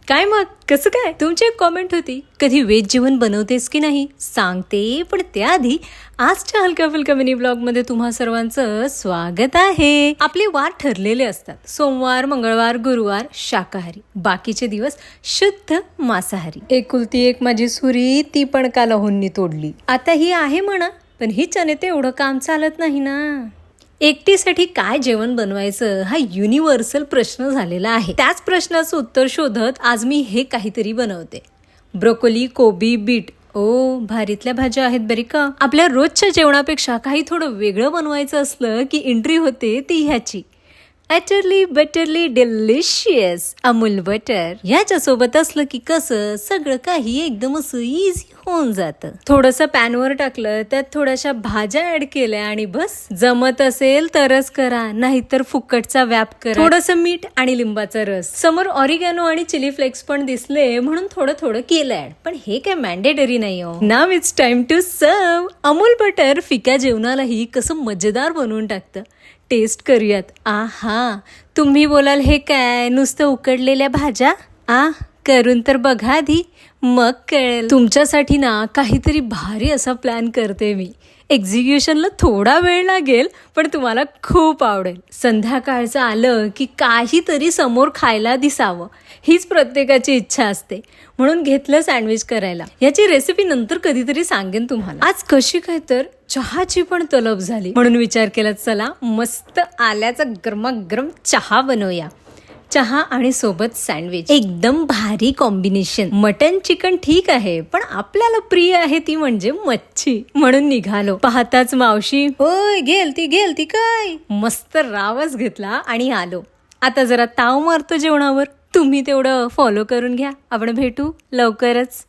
काय मग कसं काय? तुमची एक कॉमेंट होती, कधी वेज जेवण बनवतेस की नाही सांगते, पण त्याआधी आजच्या हलक्या फुलक्या मिनी ब्लॉग मध्ये तुम्हा सर्वांचं स्वागत आहे. आपले वार ठरलेले असतात, सोमवार, मंगळवार, गुरुवार शाकाहारी, बाकीचे दिवस शुद्ध मांसाहारी. एकुलती एक माझी सुरी, ती पण काल होन्नी तोडली. आता ही आहे म्हणा, पण हिच्याने ते एवढं काम चालत नाही ना. एकटीसाठी काय जेवण बनवायचं हा युनिव्हर्सल प्रश्न झालेला आहे. त्याच प्रश्नाचं उत्तर शोधत आज मी हे काहीतरी बनवते. ब्रोकोली, कोबी, बीट, ओ भारीतल्या भाज्या आहेत बरी का. आपल्या रोजच्या जेवणापेक्षा काही थोडं वेगळं बनवायचं असलं की एंट्री होते ती ह्याची. Utterly butterly delicious Amul butter. याच्या सोबत असलं की कसं सगळं काही एकदम असं इझी होऊन जातं. थोडंसं पॅनवर टाकलं, त्यात थोड्याशा भाज्या ऍड केल्या आणि बस. जमत असेल तरच करा, नाहीतर फुकटचा व्याप करा. थोडंसं मीठ आणि लिंबाचा रस. समोर ऑरिगॅनो आणि चिली फ्लेक्स पण दिसले म्हणून थोडं थोडं केलं ऍड, पण हे काय मॅन्डेटरी नाही हो. नाव it's time to serve. Amul butter फिक्या जेवणालाही कसं मजेदार बनवून टाकतं. टेस्ट करूयात. आहा, तुम्ही बोलाल हे काय नुसतं उकडलेल्या भाज्या? करून तर बघा आधी, मग कळेल. तुमच्यासाठी ना काहीतरी भारी असा प्लॅन करते मी. एक्झिक्युशनला थोडा वेळ लागेल, पण तुम्हाला खूप आवडेल. संध्याकाळचं आलं की काहीतरी समोर खायला दिसावं, हीच प्रत्येकाची इच्छा असते. म्हणून घेतलं सँडविच करायला. याची रेसिपी नंतर कधीतरी सांगेन तुम्हाला. आज कशी काय तर चहाची पण तलब झाली, म्हणून विचार केला चला मस्त आल्याचा गरमागरम चहा बनवूया. चहा आणि सोबत सँडविच, एकदम भारी कॉम्बिनेशन. मटन चिकन ठीक आहे, पण आपल्याला प्रिय आहे ती म्हणजे मच्छी, म्हणून निघालो. पाहताच मावशी होय गेलती काय मस्त रावच घेतला आणि आलो. आता जरा ताव मारतो जेवणावर, तुम्ही तेवढं फॉलो करून घ्या. आपण भेटू लवकरच.